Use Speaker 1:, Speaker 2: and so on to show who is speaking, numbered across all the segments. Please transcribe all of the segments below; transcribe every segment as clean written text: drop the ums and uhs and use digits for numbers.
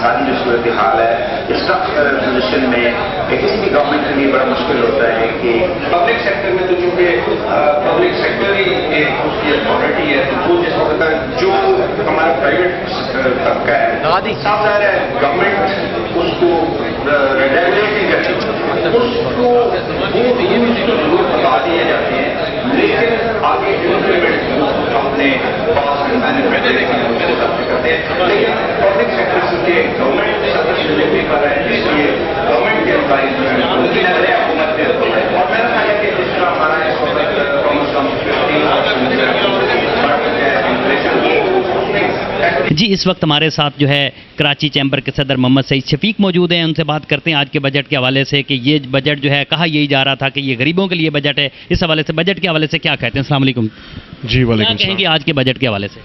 Speaker 1: اقتصادی جو صورتحال ہے اس ٹف پوزیشن میں کسی بھی گورنمنٹ کے لیے بڑا مشکل ہوتا ہے کہ پبلک سیکٹر میں تو چونکہ پبلک سیکٹر ہی اس کی اتھارٹی ہے تو وہ جس وقت جو ہمارا پرائیویٹ طبقہ ہے صاف ظاہر ہے گورنمنٹ اس کو ریگولیٹ نہیں کرتی، اس کو وہ ضرور بتا دیے جاتے ہیں، لیکن آگے امپلیمنٹ اپنے پاس مینوفیکچرنگ کرتے ہیں، لیکن پبلک سیکٹر سے گورنمنٹ سب ڈلیوری کر رہے ہیں، اس لیے گورنمنٹ کے امپلائیز جو ہیں ان کی نظریں حکومت کے اوپر ہے، اور میرا خیال ہے کہ جس طرح ہمارا اس وقت
Speaker 2: جی اس وقت ہمارے ساتھ جو ہے کراچی چیمبر کے صدر محمد سعید شفیق موجود ہیں، ان سے بات کرتے ہیں آج کے بجٹ کے حوالے سے کہ یہ بجٹ جو ہے کہا یہی جا رہا تھا کہ یہ غریبوں کے لیے بجٹ ہے، اس حوالے سے بجٹ کے حوالے سے کیا کہتے ہیں؟ السلام علیکم
Speaker 3: جی وعلیکم
Speaker 2: کیا کہیں گے آج کے بجٹ کے حوالے سے؟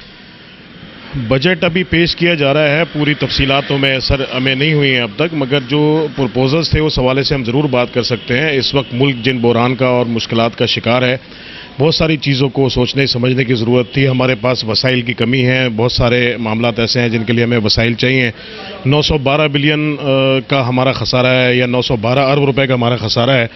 Speaker 3: بجٹ ابھی پیش کیا جا رہا ہے، پوری تفصیلاتوں میں سر ہمیں نہیں ہوئی ہیں اب تک، مگر جو پرپوزلز تھے اس حوالے سے ہم ضرور بات کر سکتے ہیں۔ اس وقت ملک جن بحران کا اور مشکلات کا شکار ہے، بہت ساری چیزوں کو سوچنے سمجھنے کی ضرورت تھی۔ ہمارے پاس وسائل کی کمی ہے، بہت سارے معاملات ایسے ہیں جن کے لیے ہمیں وسائل چاہیے۔ 912 بلین کا ہمارا خسارہ ہے یا 912 ارب روپے کا ہمارا خسارہ ہے،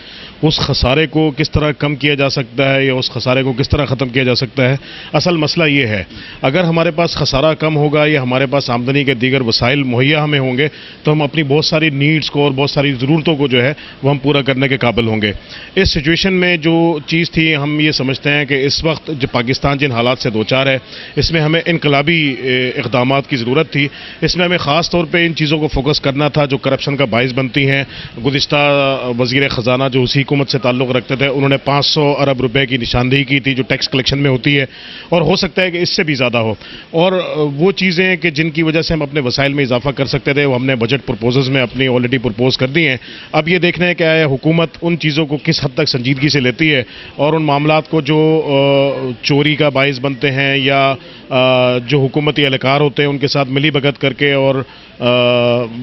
Speaker 3: اس خسارے کو کس طرح کم کیا جا سکتا ہے یا اس خسارے کو کس طرح ختم کیا جا سکتا ہے؟ اصل مسئلہ یہ ہے، اگر ہمارے پاس خسارہ کم ہوگا یا ہمارے پاس آمدنی کے دیگر وسائل مہیا ہمیں ہوں گے تو ہم اپنی بہت ساری نیڈز کو اور بہت ساری ضرورتوں کو جو ہے وہ ہم پورا کرنے کے قابل ہوں گے۔ اس سچویشن میں جو چیز تھی، ہم یہ سمجھتے ہیں کہ اس وقت جو پاکستان جن حالات سے دوچار ہے اس میں ہمیں انقلابی اقدامات کی ضرورت تھی۔ اس میں ہمیں خاص طور پہ ان چیزوں کو فوکس کرنا تھا جو کرپشن کا باعث بنتی ہیں۔ گزشتہ وزیر خزانہ جو اسی حکومت سے تعلق رکھتے تھے، انہوں نے 500 ارب روپے کی نشاندہی کی تھی جو ٹیکس کلیکشن میں ہوتی ہے، اور ہو سکتا ہے کہ اس سے بھی زیادہ ہو، اور وہ چیزیں کہ جن کی وجہ سے ہم اپنے وسائل میں اضافہ کر سکتے تھے وہ ہم نے بجٹ پرپوزلز میں اپنی آلریڈی پرپوز کر دی ہیں۔ اب یہ دیکھنا ہے کہ آیا حکومت ان چیزوں کو کس حد تک سنجیدگی سے لیتی ہے اور ان معاملات کو جو چوری کا باعث بنتے ہیں یا جو حکومتی اہلکار ہوتے ہیں ان کے ساتھ ملی بھگت کر کے اور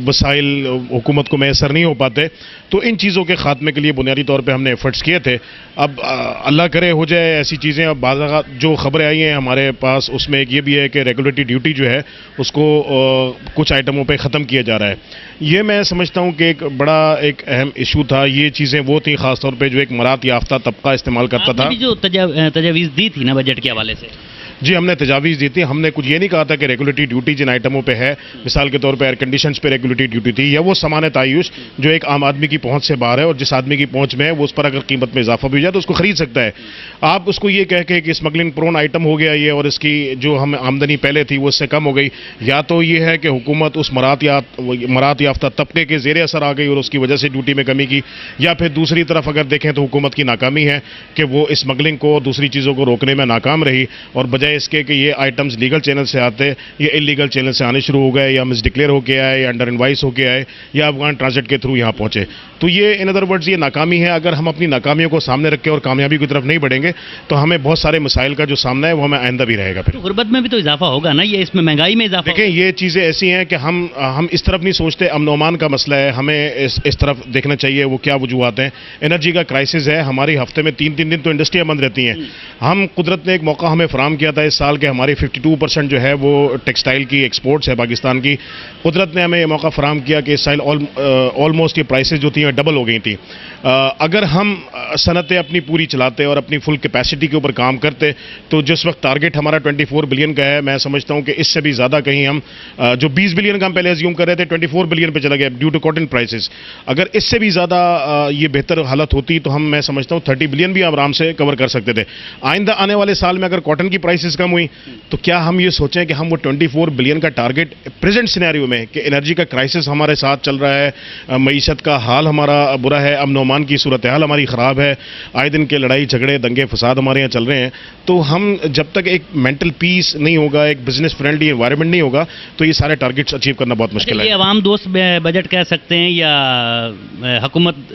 Speaker 3: وسائل حکومت کو میسر نہیں ہو پاتے، تو ان چیزوں کے خاتمے کے لیے بنیادی طور پہ ہم نے ایفرٹس کیے تھے۔ اب اللہ کرے ہو جائے ایسی چیزیں۔ اب بعض جو خبریں آئی ہیں ہمارے پاس اس میں ایک یہ بھی ہے کہ ریگولیٹری ڈیوٹی جو ہے اس کو کچھ آئٹموں پہ ختم کیا جا رہا ہے۔ یہ میں سمجھتا ہوں کہ ایک بڑا ایک اہم ایشو تھا۔ یہ چیزیں وہ تھیں خاص طور پہ جو ایک مراد یافتہ طبقہ استعمال کرتا تھا۔
Speaker 2: آپ نے جو تجاویز دی تھی نا بجٹ کے حوالے سے؟
Speaker 3: جی ہم نے تجاویز دی تھی۔ ہم نے کچھ یہ نہیں کہا تھا کہ ریگولیٹری ڈیوٹی جن آئٹموں پہ ہے، مثال کے طور پہ ایئر کنڈیشنز پہ ریگولیٹری ڈیوٹی تھی، یا وہ سامان تعیش جو ایک عام آدمی کی پہنچ سے باہر ہے اور جس آدمی کی پہنچ میں ہے وہ اس پر اگر قیمت میں اضافہ بھی ہو جائے تو اس کو خرید سکتا ہے۔ آپ اس کو یہ کہہ کے کہ اسمگلنگ پرون آئٹم ہو گیا یہ اور اس کی جو ہم آمدنی پہلے تھی وہ اس سے کم ہو گئی، یا تو یہ ہے کہ حکومت اس مراد یافتہ طبقے کے زیر اثر آ گئی اور اس کی وجہ سے ڈیوٹی میں کمی کی، یا پھر دوسری طرف اگر دیکھیں تو حکومت کی ناکامی ہے کہ وہ اسمگلنگ کو دوسری چیزوں کو روکنے میں ناکام رہی، اور بجائے اس کے کہ یہ آئٹمز لیگل چینل سے آتے یہ انلیگل چینل سے آنے شروع ہو گئے، یا مس ڈکلیئر ہو کے آئے، یا انڈر انوائس ہو کے آئے، یا افغان ٹرانزٹ کے تھرو یہاں پہنچے۔ تو یہ ان ادر ورڈز یہ ناکامی ہے۔ اگر ہم اپنی ناکامیوں کو سامنے رکھ کے اور کامیابی کی طرف نہیں بڑھیں گے تو ہمیں بہت سارے مسائل کا جو سامنا ہے وہ ہمیں آئندہ بھی رہے گا۔ پھر
Speaker 2: غربت میں بھی تو اضافہ ہوگا نا، یہ اس میں مہنگائی میں اضافہ؟
Speaker 3: دیکھیں یہ چیزیں ایسی ہیں کہ ہم اس طرف نہیں سوچتے۔ امن و امان کا مسئلہ ہے، ہمیں اس طرف دیکھنا چاہیے وہ کیا وجوہات ہیں۔ انرجی کا کرائسس ہے، ہماری ہفتے میں 3 دن تو انڈسٹریاں بند رہتی ہیں۔ ہم قدرت نے ایک موقع ہمیں فراہم کیا تھا اس سال کہ ہماری 52% جو ہے وہ ٹیکسٹائل کی ایکسپورٹس ہے پاکستان کی۔ قدرت نے ہمیں یہ موقع فراہم کیا کہ اس سال آلموسٹ یہ پرائسز جو تھیں ڈبل ہو گئی تھیں۔ اگر ہم صنعتیں اپنی پوری چلاتے اور اپنی فل کیپیسٹی کے اوپر کام کرتے تو جس وقت ٹارگٹ ہمارا 24 بلین کا ہے، میں سمجھتا ہوں کہ اس سے بھی زیادہ کہیں ہم جو 20 بلین کا ہم پہلے ایزیوم کر رہے تھے 24 بلین پہ چلا گیا ڈیو ٹو کاٹن پرائسز۔ اگر اس سے بھی زیادہ یہ بہتر حالت ہوتی تو میں سمجھتا ہوں 30 بلین بھی آرام سے کور کر سکتے تھے۔ آئندہ آنے والے سال میں اگر کاٹن کی پرائسز کم ہوئی تو کیا ہم یہ سوچیں کہ ہم وہ 24 بلین کا ٹارگٹ پریزنٹ سینیریو میں کہ انرجی کا کرائسس ہمارے ساتھ چل رہا ہے، معیشت کا حال ہمارا برا ہے، امن و امان کی صورتحال ہماری خراب ہے، آئے دن کے لڑائی جھگڑے دنگے فساد ہمارے یہاں چل رہے ہیں، تو ہم جب تک ایک مینٹل پیس نہیں ہوگا، ایک بزنس فرینڈلی انوائرمنٹ نہیں ہوگا تو یہ سارے ٹارگٹس اچیو کرنا بہت مشکل ہے۔
Speaker 2: یہ عوام دوست بجٹ کہہ سکتے ہیں یا حکومت؟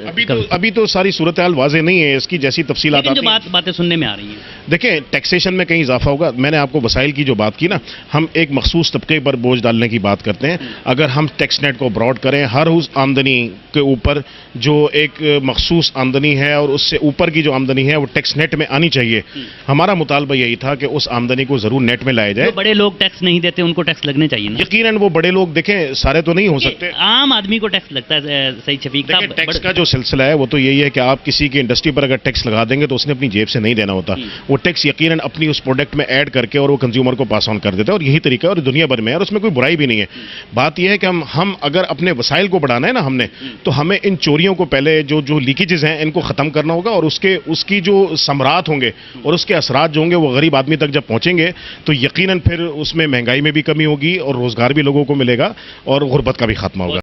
Speaker 3: ابھی تو ساری صورتحال واضح نہیں ہے، اس کی جیسی تفصیلات
Speaker 2: جو باتیں سننے میں آ رہی ہیں۔
Speaker 3: دیکھیں ٹیکسیشن میں کہیں اضافہ ہوگا ہوگا. میں نے آپ کو وسائل کی جو بات کی نا, ہم ایک مخصوص طبقے پر بوجھ ڈالنے کی بات کرتے ہیں. اگر ہم ٹیکس نیٹ کو براڈ کریں, ہر اس آمدنی کے اوپر جو ایک مخصوص آمدنی ہے اور اس سے اوپر کی جو آمدنی ہے وہ ٹیکس نیٹ میں آنی چاہیے. ہمارا مطالبہ یہی تھا کہ اس آمدنی کو ضرور نیٹ میں لایا جائے.
Speaker 2: جو بڑے لوگ ٹیکس نہیں دیتے ان کو ٹیکس لگنے چاہیے نا.
Speaker 3: یقیناً وہ بڑے لوگ دیکھیں سارے تو نہیں ہو سکتے,
Speaker 2: عام آدمی کو ٹیکس لگتا ہے. سعید شفیق صاحب,
Speaker 3: ٹیکس کا جو سلسلہ ہے وہ تو یہی ہے کہ آپ کسی کی انڈسٹری پر اگر ٹیکس لگا دیں گے تو اس نے اپنی جیب سے نہیں دینا ہوتا. وہ ٹیکس یقیناً اپنی اس پروڈکٹ میں ایڈ کر کے اور وہ کنزیومر کو پاس آن کر دیتا ہے, اور یہی طریقہ ہے اور دنیا بھر میں ہے, اور اس میں کوئی برائی بھی نہیں ہے. بات یہ ہے کہ ہم اگر اپنے وسائل کو بڑھانا ہے نا ہم نے, تو ہمیں ان چوریوں کو پہلے جو لیکیجز ہیں ان کو ختم کرنا ہوگا, اور اس کی جو ثمرات ہوں گے اور اس کے اثرات جو ہوں گے وہ غریب آدمی تک جب پہنچیں گے تو یقیناً پھر اس میں مہنگائی میں بھی کمی ہوگی اور روزگار بھی لوگوں کو ملے گا اور غربت کا بھی خاتمہ ہوگا.